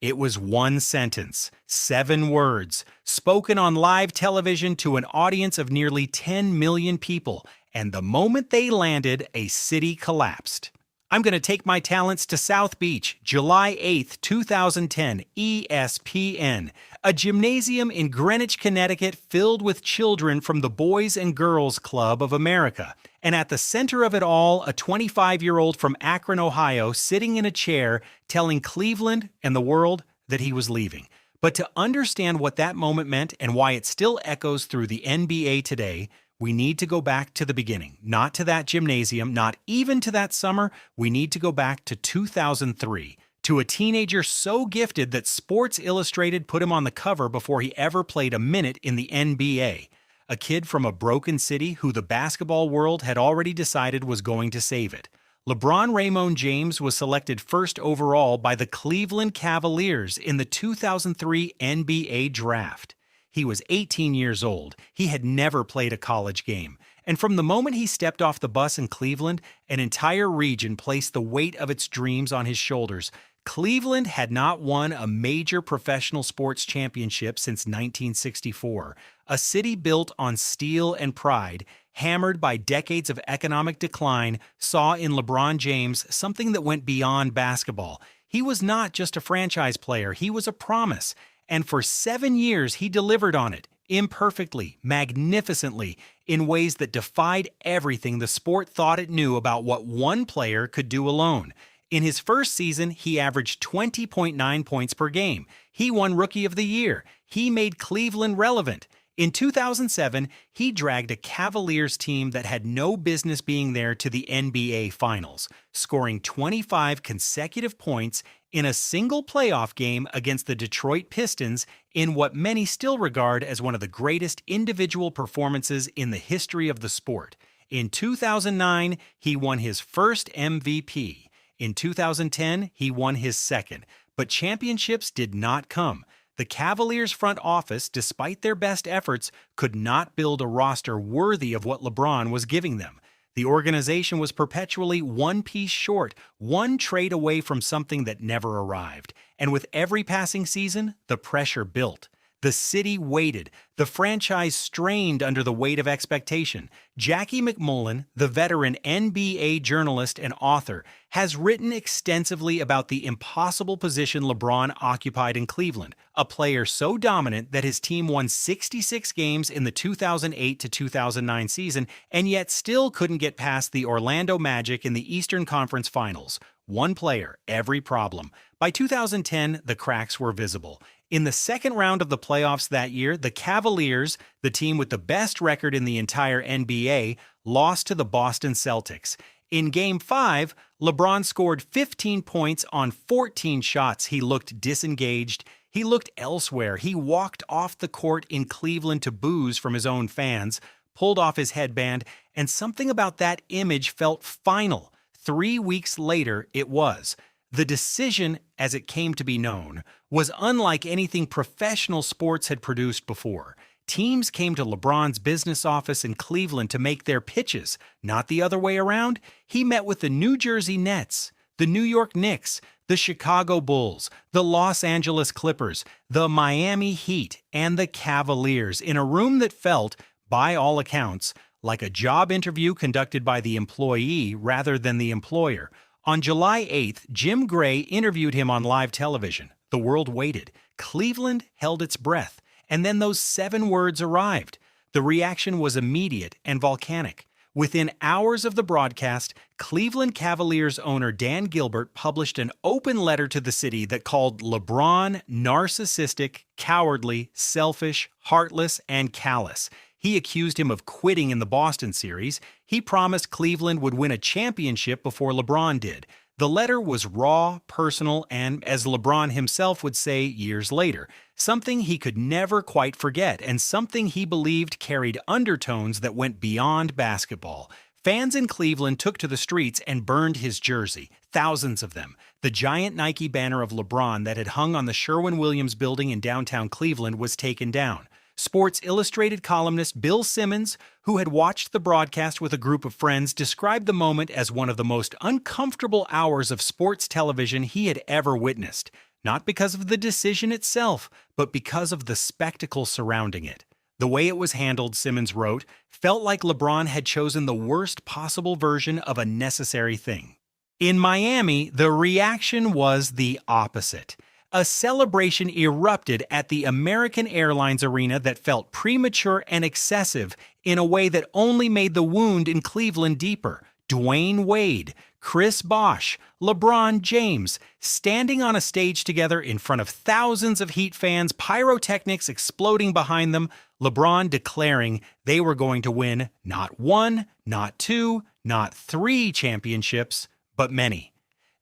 It was one sentence, 7 words, spoken on live television to an audience of nearly 10 million people, and the moment they landed, a city collapsed. I'm going to take my talents to South Beach, July 8th, 2010, ESPN, a gymnasium in Greenwich, Connecticut filled with children from the Boys and Girls Club of America. And at the center of it all, a 25-year-old from Akron, Ohio, sitting in a chair telling Cleveland and the world that he was leaving. But to understand what that moment meant and why it still echoes through the NBA today, we need to go back to the beginning, not to that gymnasium, not even to that summer. We need to go back to 2003, to a teenager so gifted that Sports Illustrated put him on the cover before he ever played a minute in the NBA. A kid from a broken city who the basketball world had already decided was going to save it. LeBron James was selected first overall by the Cleveland Cavaliers in the 2003 NBA Draft. He was 18 years old. He had never played a college game. And from the moment he stepped off the bus in Cleveland, an entire region placed the weight of its dreams on his shoulders. Cleveland had not won a major professional sports championship since 1964. A city built on steel and pride, hammered by decades of economic decline, saw in LeBron James something that went beyond basketball. He was not just a franchise player, he was a promise. And for 7 years, he delivered on it, imperfectly, magnificently, in ways that defied everything the sport thought it knew about what one player could do alone. In his first season, he averaged 20.9 points per game. He won Rookie of the Year. He made Cleveland relevant. In 2007, he dragged a Cavaliers team that had no business being there to the NBA Finals, scoring 25 consecutive points in a single playoff game against the Detroit Pistons in what many still regard as one of the greatest individual performances in the history of the sport. In 2009, he won his first MVP. In 2010, he won his second. But championships did not come. The Cavaliers front office, despite their best efforts, could not build a roster worthy of what LeBron was giving them. The organization was perpetually one piece short, one trade away from something that never arrived. And with every passing season, the pressure built. The city waited. The franchise strained under the weight of expectation. Jackie McMullen, the veteran NBA journalist and author, has written extensively about the impossible position LeBron occupied in Cleveland, a player so dominant that his team won 66 games in the 2008 to 2009 season and yet still couldn't get past the Orlando Magic in the Eastern Conference Finals. One player, every problem. By 2010, the cracks were visible. In the second round of the playoffs that year, the Cavaliers, the team with the best record in the entire NBA, lost to the Boston Celtics. In Game 5, LeBron scored 15 points on 14 shots. He looked disengaged. He looked elsewhere. He walked off the court in Cleveland to boos from his own fans, pulled off his headband, and something about that image felt final. 3 weeks later, it was. The decision, as it came to be known, was unlike anything professional sports had produced before. Teams came to LeBron's business office in Cleveland to make their pitches, not the other way around. He met with the New Jersey Nets, the New York Knicks, the Chicago Bulls, the Los Angeles Clippers, the Miami Heat, and the Cavaliers in a room that felt, by all accounts, like a job interview conducted by the employee rather than the employer. On July 8th, Jim Gray interviewed him on live television. The world waited. Cleveland held its breath. And then those 7 words arrived. The reaction was immediate and volcanic. Within hours of the broadcast, Cleveland Cavaliers owner Dan Gilbert published an open letter to the city that called LeBron narcissistic, cowardly, selfish, heartless, and callous. He accused him of quitting in the Boston series. He promised Cleveland would win a championship before LeBron did. The letter was raw, personal, and, as LeBron himself would say years later, something he could never quite forget and something he believed carried undertones that went beyond basketball. Fans in Cleveland took to the streets and burned his jersey, thousands of them. The giant Nike banner of LeBron that had hung on the Sherwin-Williams building in downtown Cleveland was taken down. Sports Illustrated columnist Bill Simmons, who had watched the broadcast with a group of friends, described the moment as one of the most uncomfortable hours of sports television he had ever witnessed. not because of the decision itself, but because of the spectacle surrounding it. The way it was handled, Simmons wrote, felt like LeBron had chosen the worst possible version of a necessary thing. In Miami, the reaction was the opposite. A celebration erupted at the American Airlines Arena that felt premature and excessive in a way that only made the wound in Cleveland deeper. Dwyane Wade, Chris Bosh, LeBron James, standing on a stage together in front of thousands of Heat fans, pyrotechnics exploding behind them, LeBron declaring they were going to win not one, not two, not three championships, but many.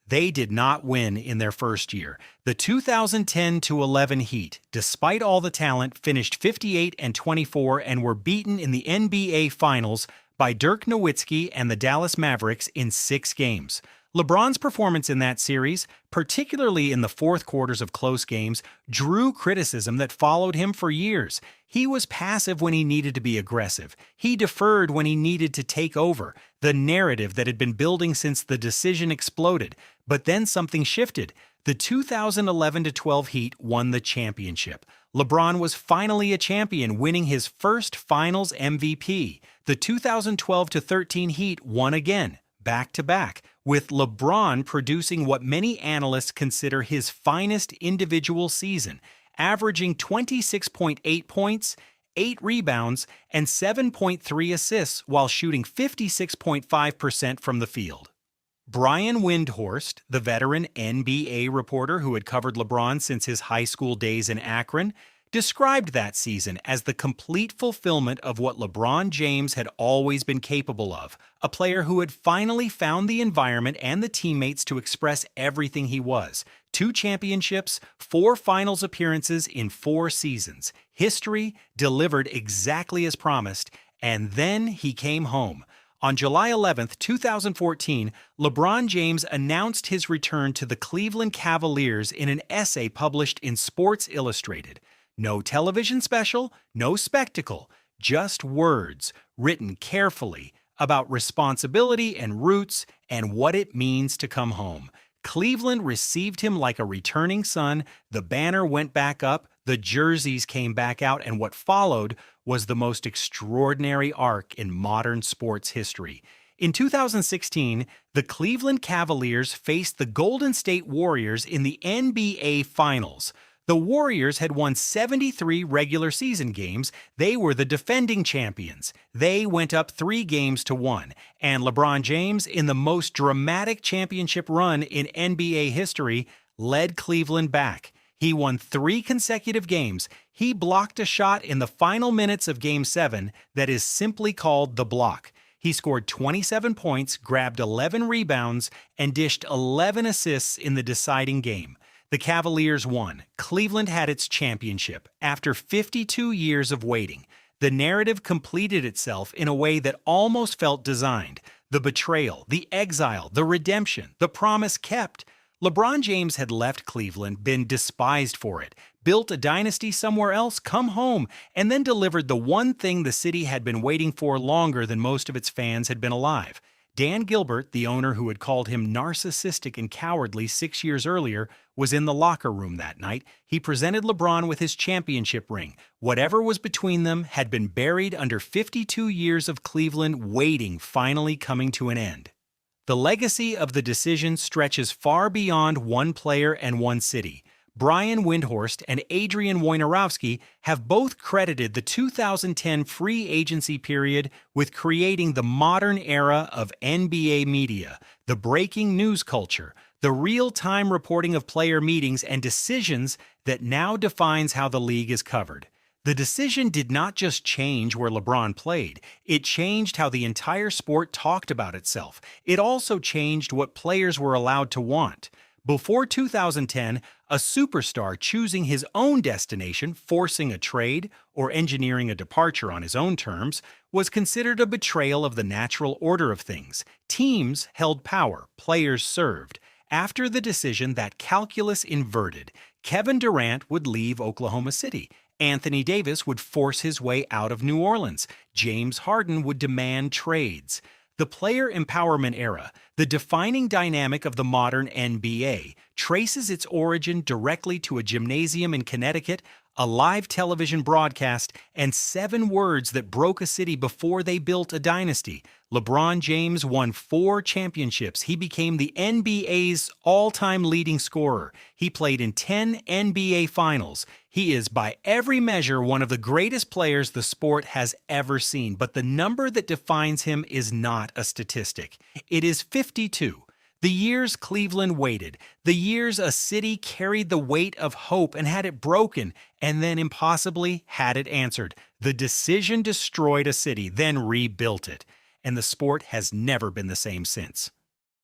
They did not win in their first year. The 2010-11 Heat, despite all the talent, finished 58-24 and were beaten in the NBA Finals by Dirk Nowitzki and the Dallas Mavericks in 6 games. LeBron's performance in that series, particularly in the fourth quarters of close games, drew criticism that followed him for years. He was passive when he needed to be aggressive. He deferred when he needed to take over, the narrative that had been building since the decision exploded. But then something shifted. The 2011-12 Heat won the championship. LeBron was finally a champion, winning his first Finals MVP. The 2012-13 Heat won again, back-to-back, with LeBron producing what many analysts consider his finest individual season, averaging 26.8 points, 8 rebounds, and 7.3 assists while shooting 56.5% from the field. Brian Windhorst, the veteran NBA reporter who had covered LeBron since his high school days in Akron, described that season as the complete fulfillment of what LeBron James had always been capable of, a player who had finally found the environment and the teammates to express everything he was. 2 championships, 4 finals appearances in 4 seasons. History delivered exactly as promised, and then he came home. On July 11, 2014, LeBron James announced his return to the Cleveland Cavaliers in an essay published in Sports Illustrated. No television special, no spectacle, just words written carefully about responsibility and roots and what it means to come home. Cleveland received him like a returning son, the banner went back up, the jerseys came back out, and what followed was the most extraordinary arc in modern sports history. In 2016, the Cleveland Cavaliers faced the Golden State Warriors in the NBA Finals. The Warriors had won 73 regular season games. They were the defending champions. They went up 3-1, and LeBron James, in the most dramatic championship run in NBA history, led Cleveland back. He won 3 consecutive games. He blocked a shot in the final minutes of Game 7 that is simply called the block. He scored 27 points, grabbed 11 rebounds, and dished 11 assists in the deciding game. The Cavaliers won. Cleveland had its championship. After 52 years of waiting, the narrative completed itself in a way that almost felt designed. The betrayal, the exile, the redemption, the promise kept. LeBron James had left Cleveland, been despised for it, built a dynasty somewhere else, come home, and then delivered the one thing the city had been waiting for longer than most of its fans had been alive. Dan Gilbert, the owner who had called him narcissistic and cowardly 6 years earlier, was in the locker room that night. He presented LeBron with his championship ring. Whatever was between them had been buried under 52 years of Cleveland waiting, finally coming to an end. The legacy of the decision stretches far beyond one player and one city. Brian Windhorst and Adrian Wojnarowski have both credited the 2010 free agency period with creating the modern era of NBA media, the breaking news culture, the real-time reporting of player meetings and decisions that now defines how the league is covered. The decision did not just change where LeBron played, it changed how the entire sport talked about itself. It also changed what players were allowed to want. Before 2010, a superstar choosing his own destination, forcing a trade, or engineering a departure on his own terms, was considered a betrayal of the natural order of things. Teams held power, players served. After the decision, that calculus inverted. Kevin Durant would leave Oklahoma City. Anthony Davis would force his way out of New Orleans. James Harden would demand trades. The player empowerment era, the defining dynamic of the modern NBA, traces its origin directly to a gymnasium in Connecticut, a live television broadcast, and 7 words that broke a city before they built a dynasty. LeBron James won 4 championships. He became the NBA's all-time leading scorer. He played in 10 NBA finals. He is, by every measure, one of the greatest players the sport has ever seen. But the number that defines him is not a statistic. It is 52. The years Cleveland waited, the years a city carried the weight of hope and had it broken, and then impossibly had it answered. The decision destroyed a city, then rebuilt it. And the sport has never been the same since.